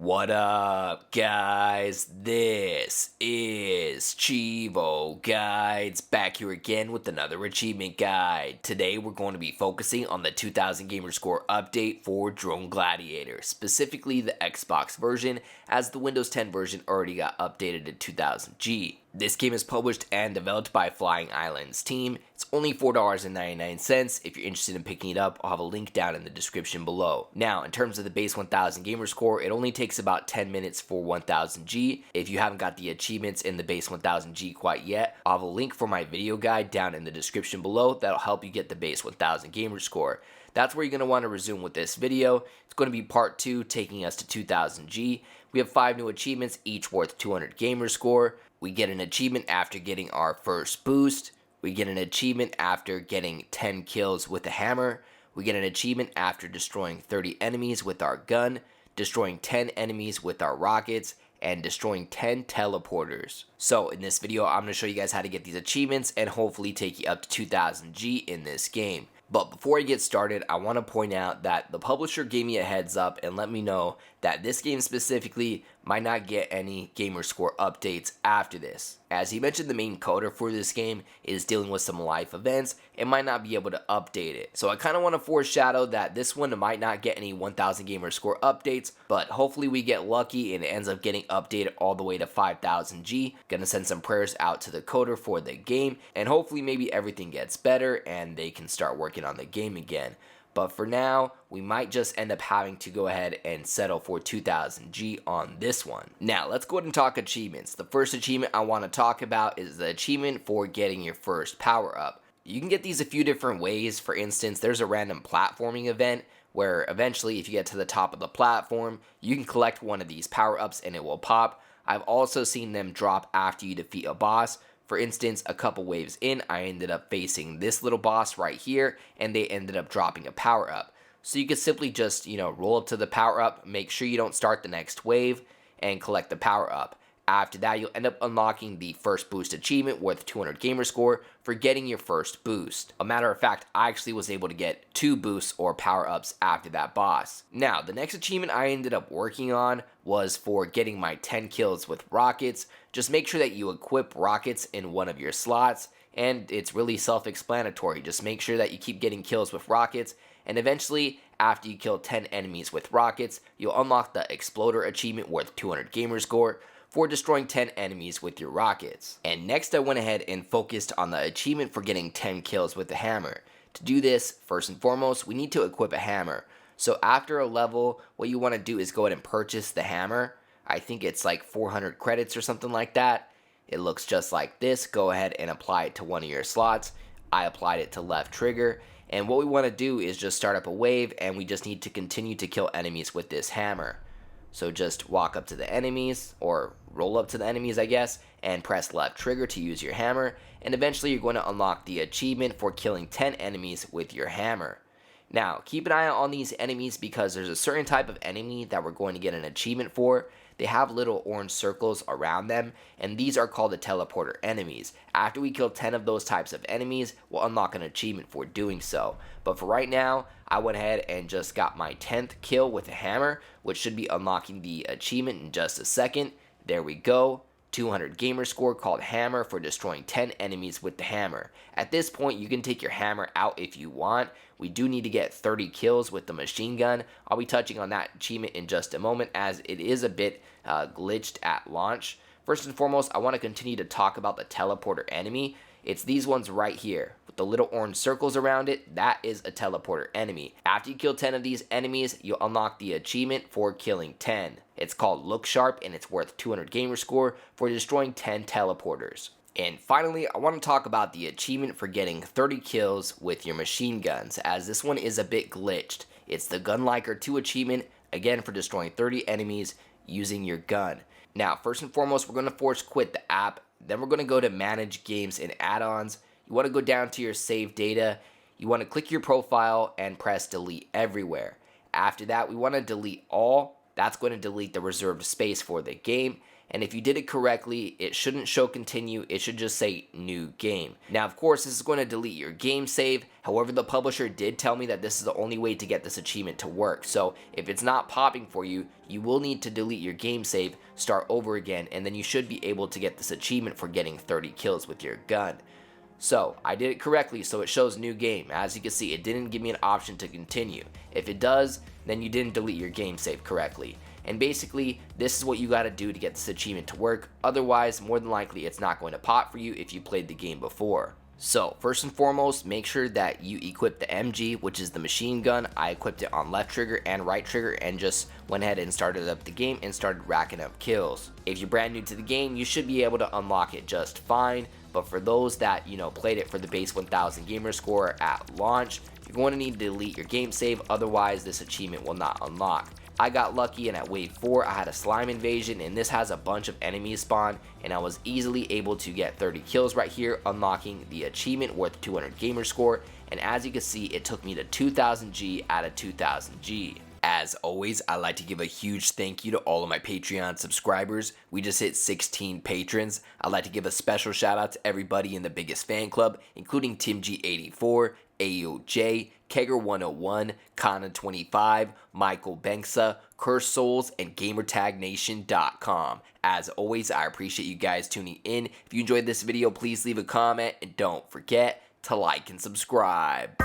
What up, guys? This is Cheevo Guides back here again with another achievement guide. Today we're going to be focusing on the 2000 gamer score update for Drone Gladiator, specifically the Xbox version, as the Windows 10 version already got updated to 2000G. This game is published and developed by Flying Islands team. It's only $4.99. If you're interested in picking it up, I'll have a link down in the description below. Now, in terms of the base 1000 gamer score, it only takes about 10 minutes for 1000G. If you haven't got the achievements in the base 1000G quite yet, I'll have a link for my video guide down in the description below that'll help you get the base 1000 gamer score. That's where you're going to want to resume with this video. It's going to be part 2, taking us to 2000G. We have 5 new achievements, each worth 200 gamer score. We get an achievement after getting our first boost. We get an achievement after getting 10 kills with a hammer. We get an achievement after destroying 30 enemies with our gun, destroying 10 enemies with our rockets, and destroying 10 teleporters. So in this video, I'm going to show you guys how to get these achievements and hopefully take you up to 2000G in this game. But before I get started, I want to point out that the publisher gave me a heads up and let me know that this game specifically might not get any gamer score updates after this. As he mentioned, the main coder for this game is dealing with some life events and might not be able to update it. So I kind of want to foreshadow that this one might not get any 1000 gamer score updates, but hopefully we get lucky and it ends up getting updated all the way to 5000G. Gonna send some prayers out to the coder for the game, and hopefully maybe everything gets better and they can start working on the game again. But for now, we might just end up having to go ahead and settle for 2000G on this one. Now, let's go ahead and talk achievements. The first achievement I want to talk about is the achievement for getting your first power-up. You can get these a few different ways. For instance, there's a random platforming event where eventually if you get to the top of the platform, you can collect one of these power-ups and it will pop. I've also seen them drop after you defeat a boss. For instance, a couple waves in, I ended up facing this little boss right here, and they ended up dropping a power-up. So you can simply just, roll up to the power-up, make sure you don't start the next wave, and collect the power-up. After that, you'll end up unlocking the first boost achievement worth 200 gamer score for getting your first boost. A matter of fact, I actually was able to get 2 boosts or power-ups after that boss. Now, the next achievement I ended up working on was for getting my 10 kills with rockets. Just make sure that you equip rockets in one of your slots, and it's really self-explanatory. Just make sure that you keep getting kills with rockets, and eventually, after you kill 10 enemies with rockets, you'll unlock the Exploder achievement worth 200 gamer score for destroying 10 enemies with your rockets. And next I went ahead and focused on the achievement for getting 10 kills with the hammer. To do this, first and foremost, we need to equip a hammer. So after a level, what you want to do is go ahead and purchase the hammer. I think it's like 400 credits or something like that. It looks just like this. Go ahead and apply it to one of your slots. I applied it to left trigger. And what we want to do is just start up a wave, and we just need to continue to kill enemies with this hammer. So just walk up to the enemies, or roll up to the enemies I guess, and press left trigger to use your hammer, and eventually you're going to unlock the achievement for killing 10 enemies with your hammer. Now, keep an eye out on these enemies because there's a certain type of enemy that we're going to get an achievement for. They have little orange circles around them, and these are called the teleporter enemies. After we kill 10 of those types of enemies, we'll unlock an achievement for doing so. But for right now, I went ahead and just got my 10th kill with a hammer, which should be unlocking the achievement in just a second. There we go. 200 gamer score called hammer for destroying 10 enemies with the hammer. At this point, you can take your hammer out if you want. We do need to get 30 kills with the machine gun. I'll be touching on that achievement in just a moment as it is a bit glitched at launch. First and foremost, I want to continue to talk about the teleporter enemy. It's these ones right here with the little orange circles around it. That is a teleporter enemy. After you kill 10 of these enemies, you'll unlock the achievement for killing 10. It's called Look Sharp, and it's worth 200 gamer score for destroying 10 teleporters. And finally, I want to talk about the achievement for getting 30 kills with your machine guns, as this one is a bit glitched. It's the Gun Liker 2 achievement, again for destroying 30 enemies using your gun. Now, first and foremost, we're going to force quit the app. Then we're going to go to Manage Games and Add-ons. You want to go down to your save data. You want to click your profile and press Delete Everywhere. After that, we want to delete all. That's going to delete the reserved space for the game. And if you did it correctly, it shouldn't show continue, it should just say new game. Now of course this is going to delete your game save, however the publisher did tell me that this is the only way to get this achievement to work. So if it's not popping for you, you will need to delete your game save, start over again, and then you should be able to get this achievement for getting 30 kills with your gun. So I did it correctly, so it shows new game. As you can see, it didn't give me an option to continue. If it does, then you didn't delete your game save correctly. And basically, this is what you gotta do to get this achievement to work. Otherwise, more than likely, it's not going to pop for you if you played the game before. So, first and foremost, make sure that you equip the MG, which is the machine gun. I equipped it on left trigger and right trigger and just went ahead and started up the game and started racking up kills. If you're brand new to the game, you should be able to unlock it just fine. But for those that, played it for the base 1000 gamer score at launch, you're going to need to delete your game save, otherwise this achievement will not unlock. I got lucky and at wave 4 I had a slime invasion, and this has a bunch of enemies spawn, and I was easily able to get 30 kills right here, unlocking the achievement worth 200 gamer score, and as you can see it took me to 2000 G out of 2000 G. As always, I'd like to give a huge thank you to all of my Patreon subscribers. We just hit 16 patrons. I'd like to give a special shout out to everybody in the biggest fan club, including TimG84, AOJ, Kegger101, Kana25, Michael Benksa, Curse Souls, and GamerTagNation.com. As always, I appreciate you guys tuning in. If you enjoyed this video, please leave a comment, and don't forget to like and subscribe.